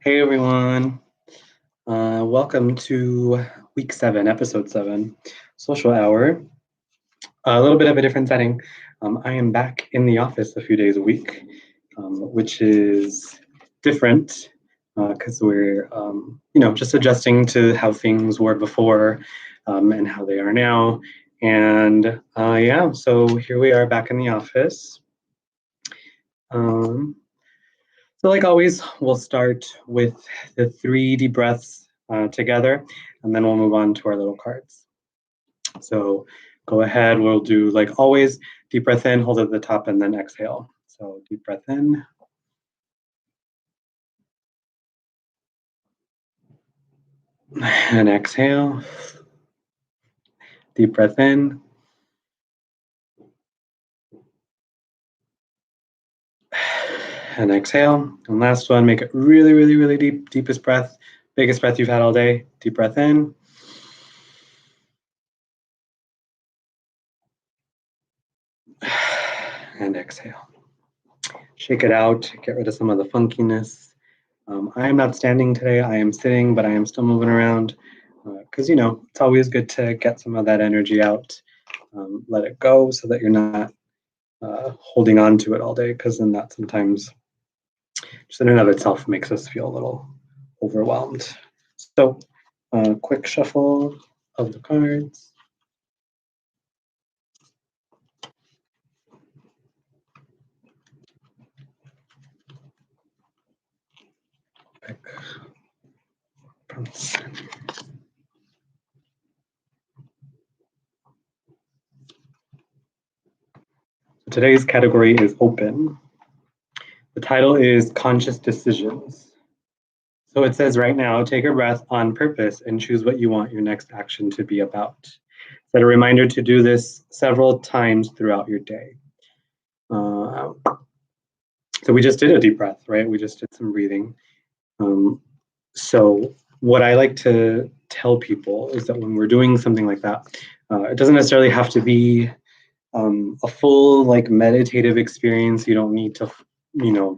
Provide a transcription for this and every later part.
Hey everyone, welcome to week 7, episode 7, social hour. A little bit of a different setting. I am back in the office a few days a week, which is different because we're, just adjusting to how things were before and how they are now. And yeah, so here we are back in the office. Um, So, like always, we'll start with the 3 deep breaths together, and then we'll move on to our little cards. So, go ahead, we'll do like always deep breath in, hold it at the top, and then exhale. So, deep breath in and exhale. Deep breath in and exhale. And last one, make it really, really, really deep. Deepest breath, biggest breath you've had all day. Deep breath in and exhale. Shake it out, get rid of some of the funkiness. I am not standing today, I am sitting, but I am still moving around because, it's always good to get some of that energy out, let it go so that you're not holding on to it all day because then that sometimes just in and of itself makes us feel a little overwhelmed. So, quick shuffle of the cards. Pick from the center. Today's category is open. The title is Conscious Decisions. So it says right now, take a breath on purpose and choose what you want your next action to be about. Set a reminder to do this several times throughout your day. So we just did a deep breath, right? We just did some breathing. So what I like to tell people is that when we're doing something like that, it doesn't necessarily have to be a full like meditative experience. You don't need to,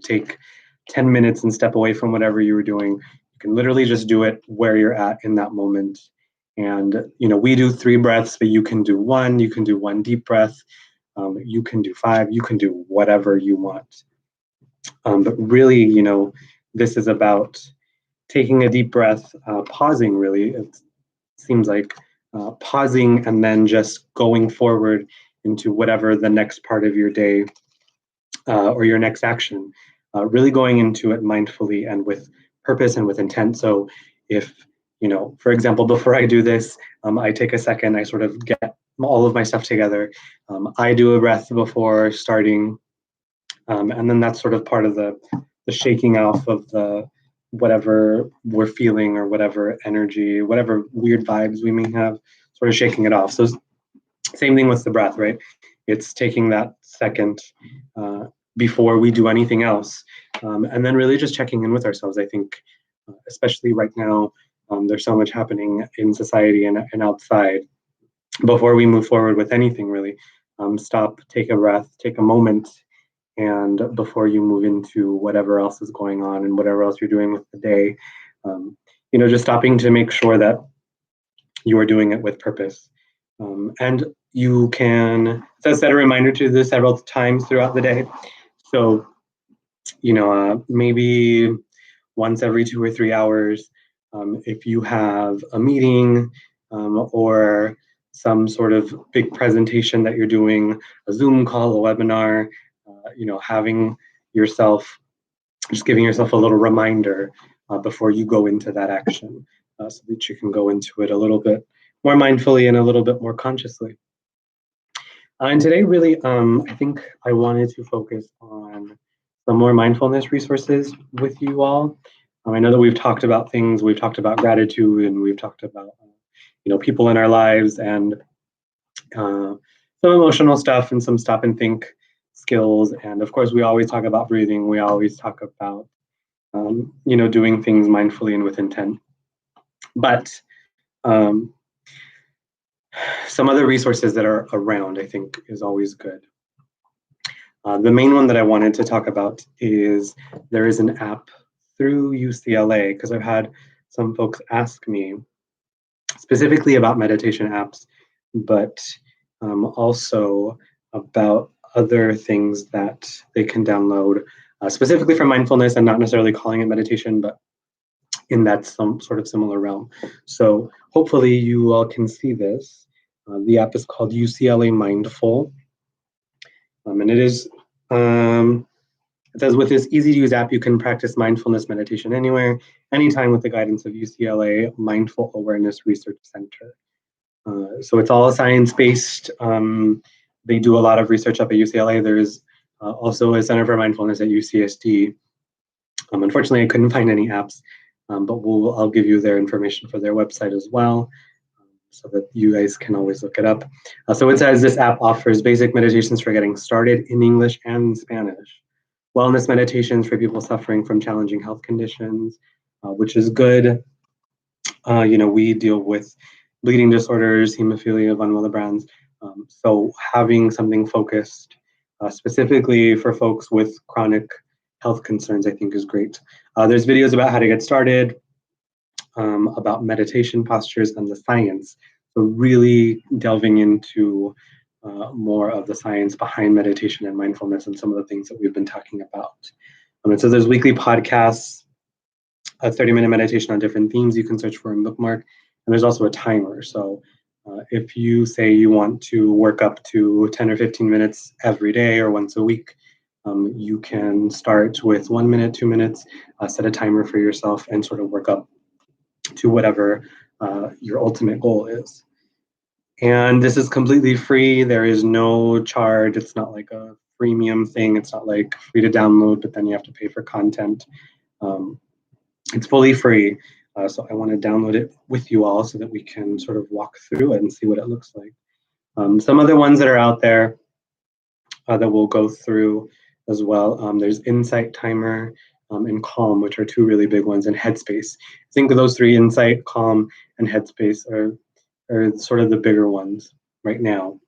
take 10 minutes and step away from whatever you were doing. You can literally just do it where you're at in that moment. And, we do 3 breaths, but you can do 1, you can do 1 deep breath, you can do 5, you can do whatever you want. But really, this is about taking a deep breath, pausing really. It seems like pausing and then just going forward into whatever the next part of your day or your next action, really going into it mindfully and with purpose and with intent. So if, for example, before I do this, I take a second, I sort of get all of my stuff together. I do a breath before starting, and then that's sort of part of the shaking off of the whatever we're feeling or whatever energy, whatever weird vibes we may have, sort of shaking it off. So same thing with the breath, right? It's taking that second before we do anything else. And then really just checking in with ourselves. I think, especially right now, there's so much happening in society and outside. Before we move forward with anything, really, stop, take a breath, take a moment, and before you move into whatever else is going on and whatever else you're doing with the day, just stopping to make sure that you are doing it with purpose. And you can set a reminder to this several times throughout the day. So, maybe once every 2 or 3 hours, if you have a meeting or some sort of big presentation that you're doing, a Zoom call, a webinar, having yourself, just giving yourself a little reminder before you go into that action so that you can go into it a little bit more mindfully and a little bit more consciously. And today, really, I think I wanted to focus on some more mindfulness resources with you all. I know that we've talked about things, we've talked about gratitude, and we've talked about, people in our lives and some emotional stuff and some stop and think skills. And of course, we always talk about breathing. We always talk about, doing things mindfully and with intent. But some other resources that are around, I think, is always good. The main one that I wanted to talk about is there is an app through UCLA, because I've had some folks ask me specifically about meditation apps, but also about other things that they can download, specifically for mindfulness, and not necessarily calling it meditation, but in that some sort of similar realm. So hopefully you all can see this. The app is called UCLA Mindful, and it says, with this easy-to-use app, you can practice mindfulness meditation anywhere, anytime, with the guidance of UCLA Mindful Awareness Research Center. So it's all science-based. They do a lot of research up at UCLA. There's also a Center for Mindfulness at UCSD. Unfortunately, I couldn't find any apps, but I'll give you their information for their website as well, so that you guys can always look it up. So it says this app offers basic meditations for getting started in English and Spanish, wellness meditations for people suffering from challenging health conditions, which is good. We deal with bleeding disorders, hemophilia, von Willebrand's. So having something focused specifically for folks with chronic health concerns, I think, is great. There's videos about how to get started, about meditation postures and the science. So really delving into more of the science behind meditation and mindfulness and some of the things that we've been talking about. And so there's weekly podcasts, a 30-minute meditation on different themes you can search for and bookmark. And there's also a timer. So if you say you want to work up to 10 or 15 minutes every day or once a week, you can start with 1 minute, 2 minutes, set a timer for yourself, and sort of work up to whatever your ultimate goal is. And this is completely free. There is no charge. It's not like a freemium thing. It's not like free to download, but then you have to pay for content. It's fully free. So I want to download it with you all so that we can sort of walk through it and see what it looks like. Some other ones that are out there that we'll go through as well. There's Insight Timer and Calm, which are two really big ones, and Headspace. I think of those three, Insight, Calm, and Headspace, are sort of the bigger ones right now.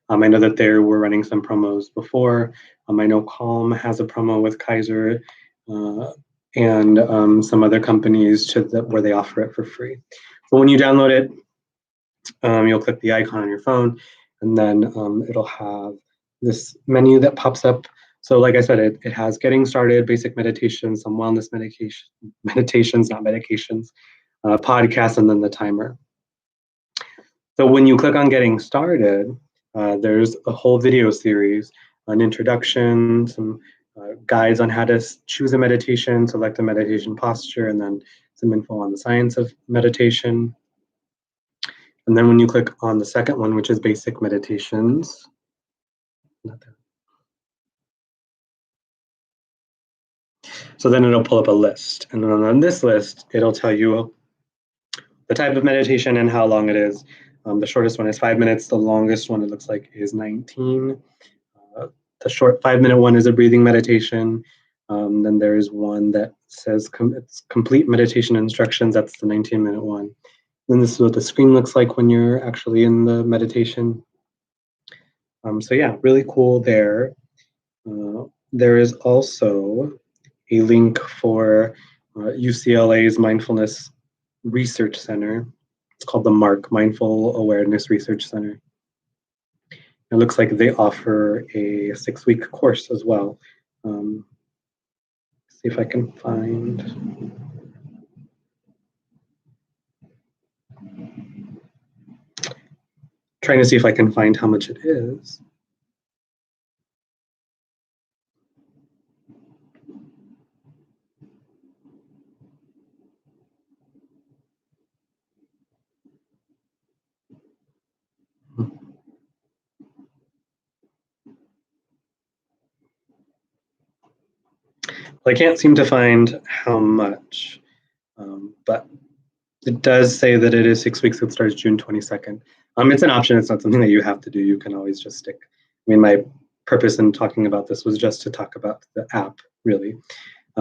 I know that they were running some promos before. I know Calm has a promo with Kaiser and some other companies where they offer it for free. So when you download it, you'll click the icon on your phone, and then it'll have this menu that pops up. So like I said, it has getting started, basic meditation, some wellness meditations, not medications, podcasts, and then the timer. So when you click on getting started, there's a whole video series, an introduction, some guides on how to choose a meditation, select a meditation posture, and then some info on the science of meditation. And then when you click on the second one, which is basic meditations, so then it'll pull up a list. And then on this list, it'll tell you the type of meditation and how long it is. The shortest one is 5 minutes. The longest one, it looks like, is 19. The short 5-minute one is a breathing meditation. Then there is one that says it's complete meditation instructions. That's the 19-minute one. Then this is what the screen looks like when you're actually in the meditation. So yeah, really cool there. There is also a link for UCLA's Mindfulness Research Center. It's called the MARC, Mindful Awareness Research Center. It looks like they offer a 6-week course as well. See if I can find. Trying to see if I can find how much it is. I can't seem to find how much, but it does say that it is 6 weeks. It starts June 22nd. It's an option. It's not something that you have to do. You can always just stick. I mean, my purpose in talking about this was just to talk about the app, really.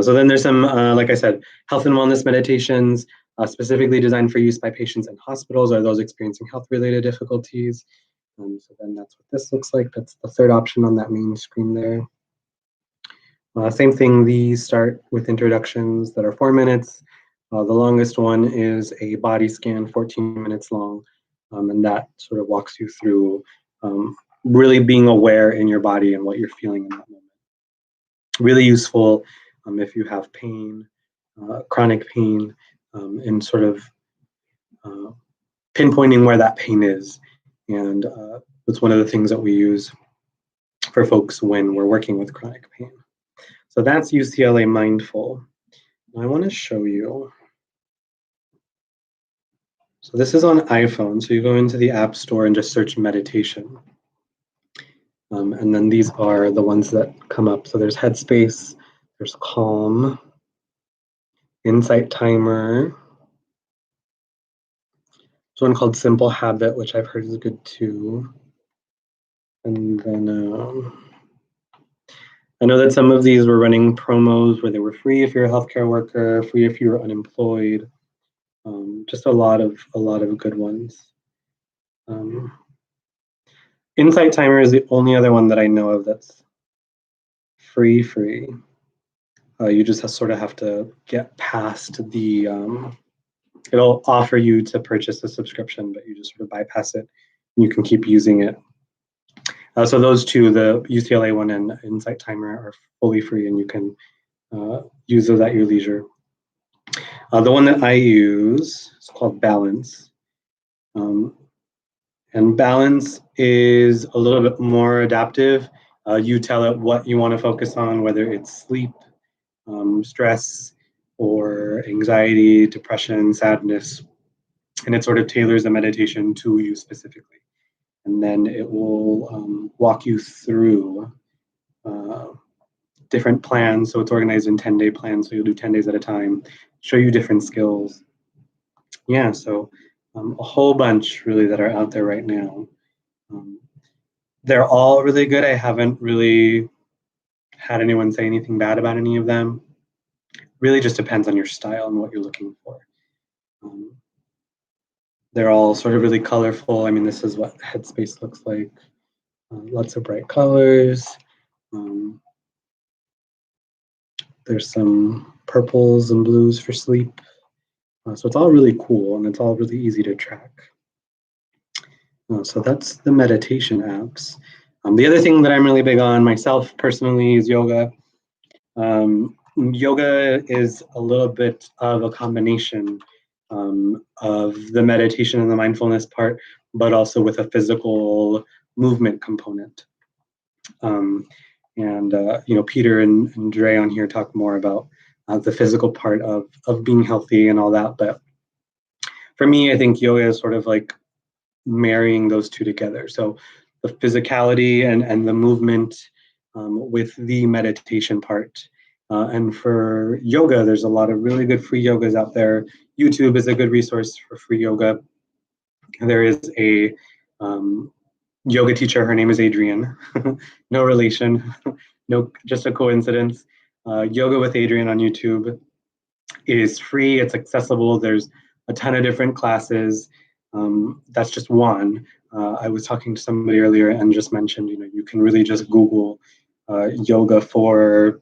So then there's some, like I said, health and wellness meditations, specifically designed for use by patients in hospitals or those experiencing health-related difficulties. So then that's what this looks like. That's the third option on that main screen there. Same thing, these start with introductions that are 4 minutes. The longest one is a body scan, 14 minutes long, and that sort of walks you through really being aware in your body and what you're feeling in that moment. Really useful if you have pain, chronic pain, and sort of pinpointing where that pain is. And that's one of the things that we use for folks when we're working with chronic pain. So that's UCLA Mindful. I want to show you. So this is on iPhone. So you go into the App Store and just search meditation. And then these are the ones that come up. So there's Headspace, there's Calm, Insight Timer. There's one called Simple Habit, which I've heard is good too. And then I know that some of these were running promos where they were free if you're a healthcare worker, free if you're unemployed. Just a lot of good ones. Insight Timer is the only other one that I know of that's free. You just sort of have to get past the. It'll offer you to purchase a subscription, but you just sort of bypass it. And you can keep using it. So those two, the UCLA one and Insight Timer, are fully free, and you can use those at your leisure. The one that I use is called Balance. And Balance is a little bit more adaptive. You tell it what you want to focus on, whether it's sleep, stress, or anxiety, depression, sadness, and it sort of tailors the meditation to you specifically. And then it will walk you through different plans. So it's organized in 10-day plans. So you'll do 10 days at a time, show you different skills. Yeah, so a whole bunch really that are out there right now. They're all really good. I haven't really had anyone say anything bad about any of them. Really just depends on your style and what you're looking for. They're all sort of really colorful. I mean, this is what Headspace looks like. Lots of bright colors. There's some purples and blues for sleep. So it's all really cool and it's all really easy to track. So that's the meditation apps. The other thing that I'm really big on myself personally is yoga. Yoga is a little bit of a combination of the meditation and the mindfulness part, but also with a physical movement component. Peter and Dre on here talk more about the physical part of being healthy and all that. But for me, I think yoga is sort of like marrying those two together. So the physicality and the movement with the meditation part. And for yoga, there's a lot of really good free yogas out there. YouTube is a good resource for free yoga. There is a yoga teacher. Her name is Adrian. No relation, no, just a coincidence. Yoga with Adrian on YouTube is free. It's accessible. There's a ton of different classes. That's just one. I was talking to somebody earlier and just mentioned, you can really just Google yoga for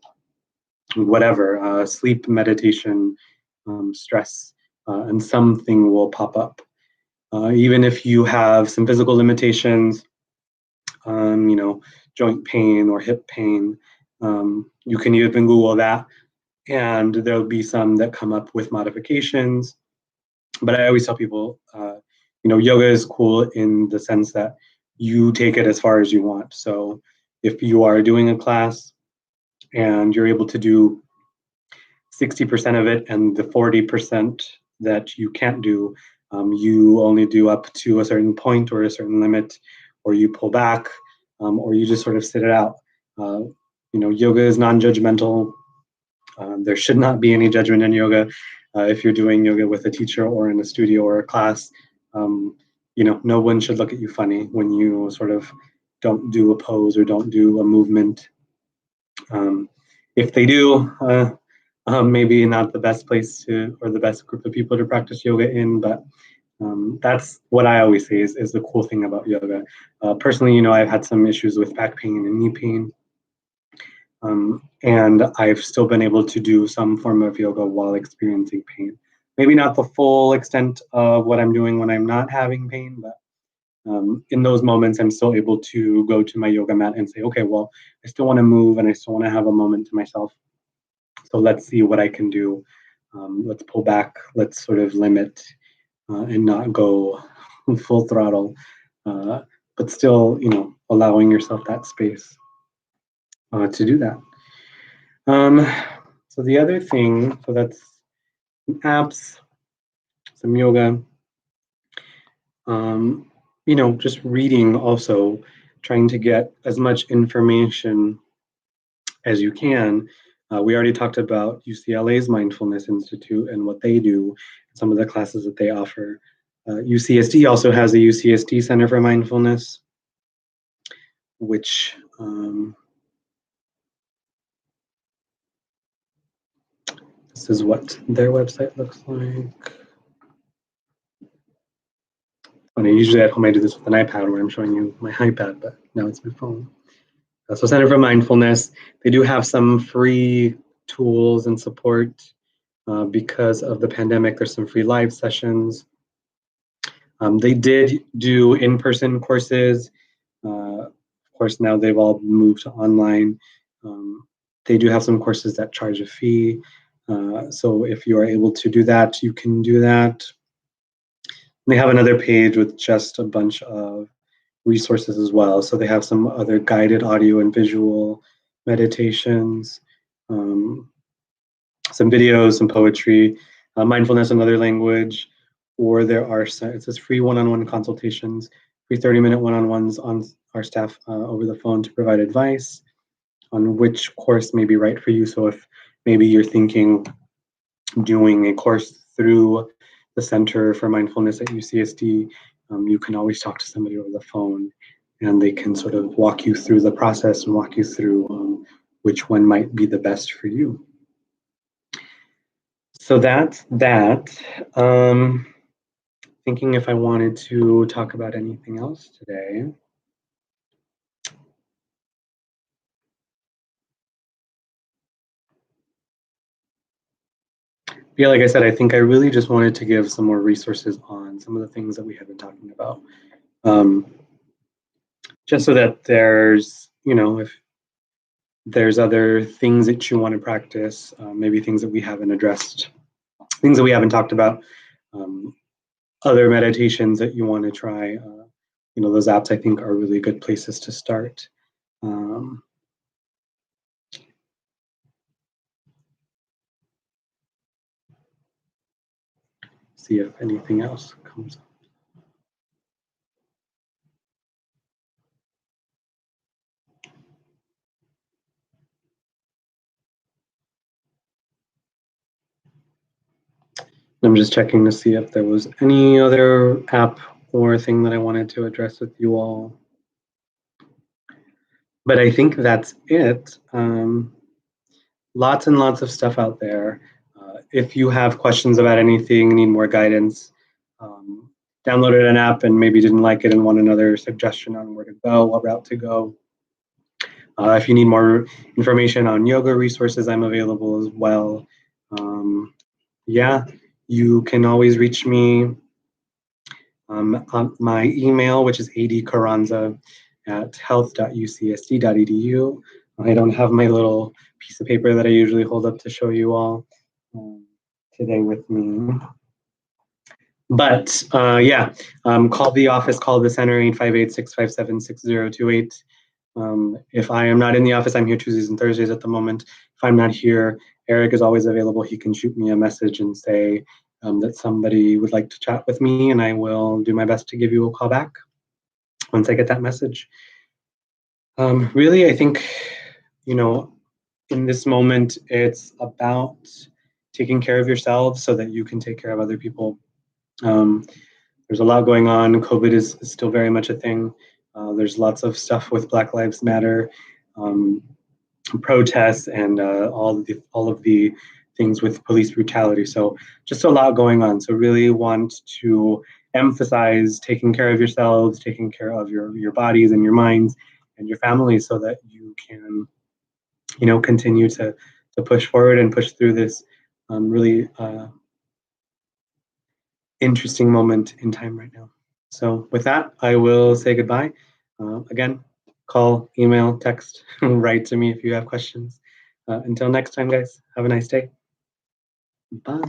whatever, sleep, meditation, stress, and something will pop up. Even if you have some physical limitations, joint pain or hip pain, you can even Google that, and there'll be some that come up with modifications. But I always tell people, yoga is cool in the sense that you take it as far as you want. So if you are doing a class and you're able to do 60% of it, and the 40% that you can't do, you only do up to a certain point or a certain limit, or you pull back, or you just sort of sit it out. Yoga is non-judgmental. There should not be any judgment in yoga. If you're doing yoga with a teacher or in a studio or a class, no one should look at you funny when you sort of don't do a pose or don't do a movement. If they do, maybe not the best place to, or the best group of people to practice yoga in, but that's what I always say is the cool thing about yoga. Personally, I've had some issues with back pain and knee pain. And I've still been able to do some form of yoga while experiencing pain. Maybe not the full extent of what I'm doing when I'm not having pain, but in those moments, I'm still able to go to my yoga mat and say, okay, well, I still want to move and I still want to have a moment to myself. So let's see what I can do. Let's pull back. Let's sort of limit and not go full throttle, but still, allowing yourself that space to do that. So the other thing, so that's some apps, some yoga, just reading also, trying to get as much information as you can. We already talked about UCLA's Mindfulness Institute and what they do, some of the classes that they offer. UCSD also has a UCSD Center for Mindfulness, which this is what their website looks like. And usually at home I do this with an iPad where I'm showing you my iPad, but now it's my phone. So Center for Mindfulness, they do have some free tools and support because of the pandemic. There's some free live sessions. They did do in-person courses. Of course, now they've all moved to online. They do have some courses that charge a fee. So if you are able to do that, you can do that. They have another page with just a bunch of resources as well. So they have some other guided audio and visual meditations, some videos, some poetry, mindfulness, another language, or there are, it says free one-on-one consultations, free 30-minute one-on-ones on our staff over the phone to provide advice on which course may be right for you. So if maybe you're thinking doing a course through the Center for Mindfulness at UCSD, you can always talk to somebody over the phone and they can sort of walk you through the process and walk you through which one might be the best for you. So that's that. Thinking if I wanted to talk about anything else today. Yeah, like I said, I think I really just wanted to give some more resources on some of the things that we have been talking about. Just so that there's, if there's other things that you want to practice, maybe things that we haven't addressed, things that we haven't talked about, other meditations that you want to try, those apps I think are really good places to start. See if anything else comes up. I'm just checking to see if there was any other app or thing that I wanted to address with you all. But I think that's it. Lots and lots of stuff out there. If you have questions about anything, need more guidance, downloaded an app and maybe didn't like it and want another suggestion on where to go, what route to go. If you need more information on yoga resources, I'm available as well. Yeah, you can always reach me on my email, which is adcarranza@health.ucsd.edu. I don't have my little piece of paper that I usually hold up to show you all today with me. But call the office, call the center, 858-657-6028. If I am not in the office, I'm here Tuesdays and Thursdays at the moment. If I'm not here, Eric is always available. He can shoot me a message and say that somebody would like to chat with me, and I will do my best to give you a call back once I get that message. Really, I think, in this moment, it's about taking care of yourself so that you can take care of other people. There's a lot going on. COVID is still very much a thing. There's lots of stuff with Black Lives Matter, protests, and all of the things with police brutality. So just a lot going on. So really want to emphasize taking care of yourselves, taking care of your bodies and your minds and your families so that you can continue to push forward and push through this really interesting moment in time right now. So with that, I will say goodbye. Again, call, email, text, write to me if you have questions. Until next time, guys, have a nice day. Bye.